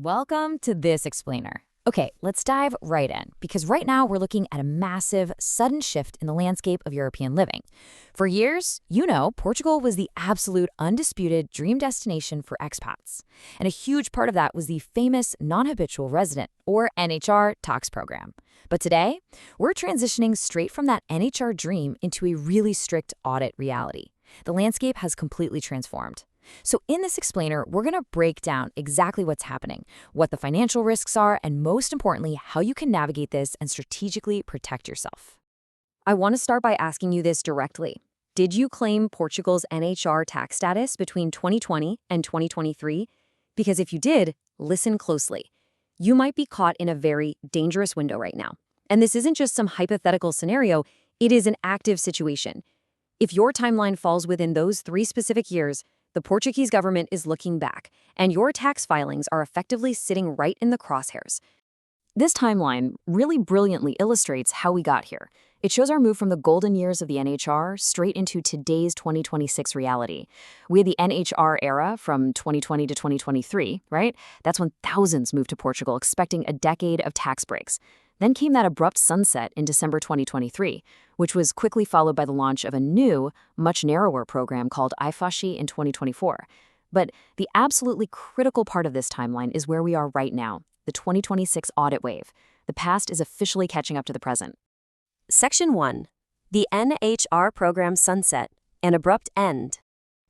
Welcome to this explainer. Okay, let's dive right in, because right now we're looking at a massive, sudden shift in the landscape of European living. For years, Portugal was the absolute undisputed dream destination for expats. And a huge part of that was the famous non-habitual resident, or nhr-tax program. But today, we're transitioning straight from that NHR dream into a really strict audit reality. The landscape has completely transformed. So in this explainer, we're going to break down exactly what's happening, what the financial risks are, and most importantly, how you can navigate this and strategically protect yourself. I want to start by asking you this directly. Did you claim Portugal's NHR tax status between 2020 and 2023? Because if you did, listen closely. You might be caught in a very dangerous window right now. And this isn't just some hypothetical scenario, it is an active situation. If your timeline falls within those 3 specific years, the Portuguese government is looking back, and your tax filings are effectively sitting right in the crosshairs. This timeline really brilliantly illustrates how we got here. It shows our move from the golden years of the NHR straight into today's 2026 reality. We had the NHR era from 2020 to 2023, right? That's when thousands moved to Portugal expecting a decade of tax breaks. Then came that abrupt sunset in December 2023, which was quickly followed by the launch of a new, much narrower program called IFICI in 2024. But the absolutely critical part of this timeline is where we are right now, the 2026 audit wave. The past is officially catching up to the present. Section 1. The NHR program sunset, an abrupt end.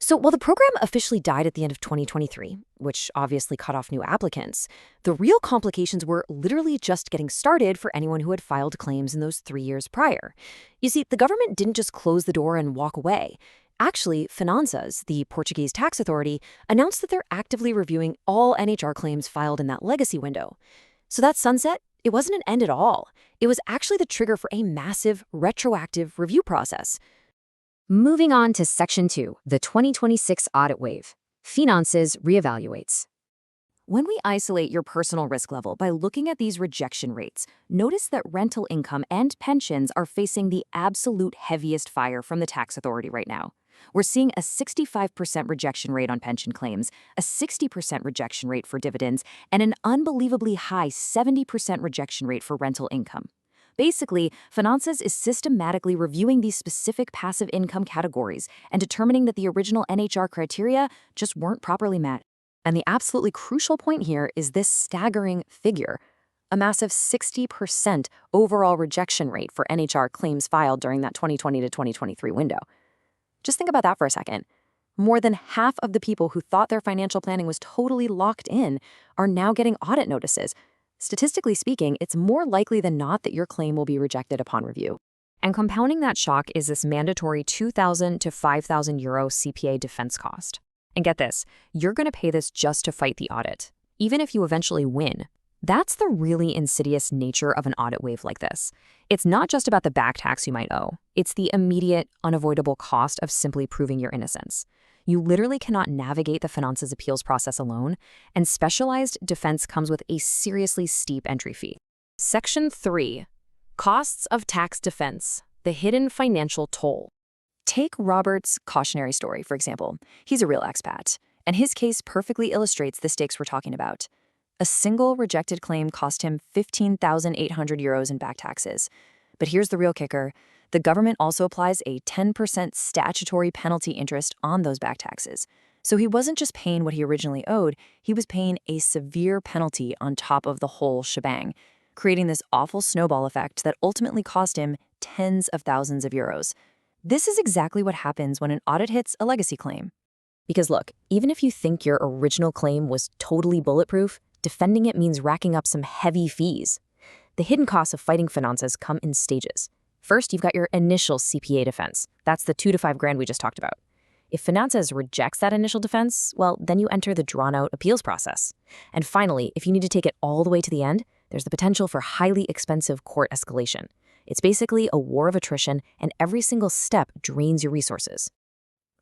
So while the program officially died at the end of 2023, which obviously cut off new applicants, the real complications were literally just getting started for anyone who had filed claims in those 3 years prior. You see, the government didn't just close the door and walk away. Actually, Finanças, the Portuguese tax authority, announced that they're actively reviewing all NHR claims filed in that legacy window. So that sunset, it wasn't an end at all. It was actually the trigger for a massive retroactive review process. Moving on to Section 2, the 2026 audit wave. Finanças reevaluates. When we isolate your personal risk level by looking at these rejection rates, notice that rental income and pensions are facing the absolute heaviest fire from the tax authority right now. We're seeing a 65% rejection rate on pension claims, a 60% rejection rate for dividends, and an unbelievably high 70% rejection rate for rental income. Basically, Finanças is systematically reviewing these specific passive income categories and determining that the original NHR criteria just weren't properly met. And the absolutely crucial point here is this staggering figure, a massive 60% overall rejection rate for NHR claims filed during that 2020 to 2023 window. Just think about that for a second. More than half of the people who thought their financial planning was totally locked in are now getting audit notices. Statistically speaking, it's more likely than not that your claim will be rejected upon review. And compounding that shock is this mandatory 2,000 to 5,000 euro CPA defense cost. And get this, you're going to pay this just to fight the audit, even if you eventually win. That's the really insidious nature of an audit wave like this. It's not just about the back tax you might owe. It's the immediate, unavoidable cost of simply proving your innocence. You literally cannot navigate the Finanças appeals process alone, and specialized defense comes with a seriously steep entry fee. Section 3. Costs of tax defense, the hidden financial toll. Take Robert's cautionary story, for example. He's a real expat, and his case perfectly illustrates the stakes we're talking about. A single rejected claim cost him 15,800 euros in back taxes. But here's the real kicker. The government also applies a 10% statutory penalty interest on those back taxes. So he wasn't just paying what he originally owed, he was paying a severe penalty on top of the whole shebang, creating this awful snowball effect that ultimately cost him tens of thousands of euros. This is exactly what happens when an audit hits a legacy claim. Because look, even if you think your original claim was totally bulletproof, defending it means racking up some heavy fees. The hidden costs of fighting Finanças come in stages. First, you've got your initial CPA defense. That's the 2 to 5 grand we just talked about. If Finanças rejects that initial defense, well, then you enter the drawn-out appeals process. And finally, if you need to take it all the way to the end, there's the potential for highly expensive court escalation. It's basically a war of attrition, and every single step drains your resources.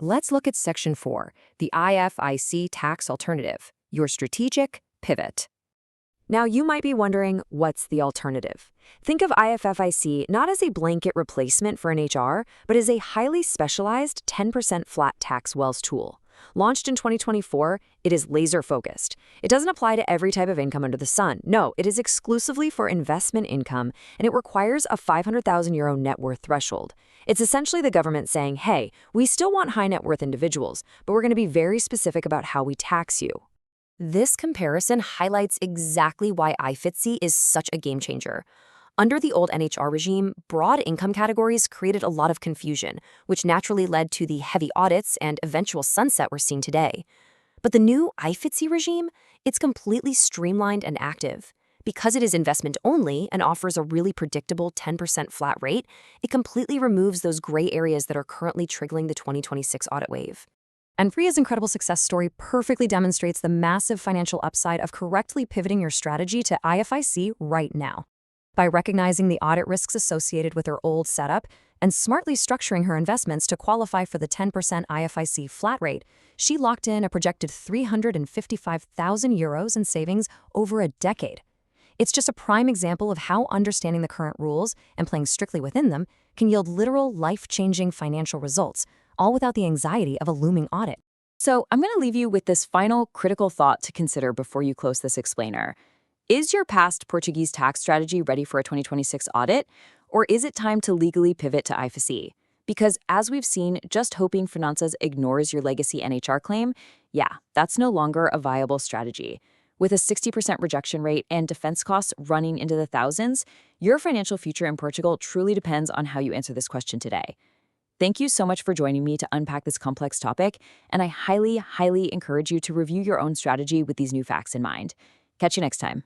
Let's look at Section 4, the IFICI tax alternative, your strategic pivot. Now, you might be wondering, what's the alternative? Think of IFICI not as a blanket replacement for an HR, but as a highly specialized 10% flat tax Wells tool. Launched in 2024, it is laser-focused. It doesn't apply to every type of income under the sun. No, it is exclusively for investment income, and it requires a €500,000 net worth threshold. It's essentially the government saying, hey, we still want high net worth individuals, but we're going to be very specific about how we tax you. This comparison highlights exactly why IFICI is such a game changer. Under the old NHR regime, broad income categories created a lot of confusion, which naturally led to the heavy audits and eventual sunset we're seeing today. But the new IFICI regime, it's completely streamlined and active. Because it is investment only and offers a really predictable 10% flat rate, it completely removes those gray areas that are currently triggering the 2026 audit wave. And Priya's incredible success story perfectly demonstrates the massive financial upside of correctly pivoting your strategy to IFIC right now. By recognizing the audit risks associated with her old setup and smartly structuring her investments to qualify for the 10% IFIC flat rate, she locked in a projected €355,000 in savings over a decade. It's just a prime example of how understanding the current rules and playing strictly within them can yield literal life-changing financial results, all without the anxiety of a looming audit. So I'm going to leave you with this final critical thought to consider before you close this explainer. Is your past Portuguese tax strategy ready for a 2026 audit, or is it time to legally pivot to IFICI? Because as we've seen, just hoping Finanzas ignores your legacy NHR claim, that's no longer a viable strategy. With a 60% rejection rate and defense costs running into the thousands, your financial future in Portugal truly depends on how you answer this question today. Thank you so much for joining me to unpack this complex topic, and I highly, highly encourage you to review your own strategy with these new facts in mind. Catch you next time.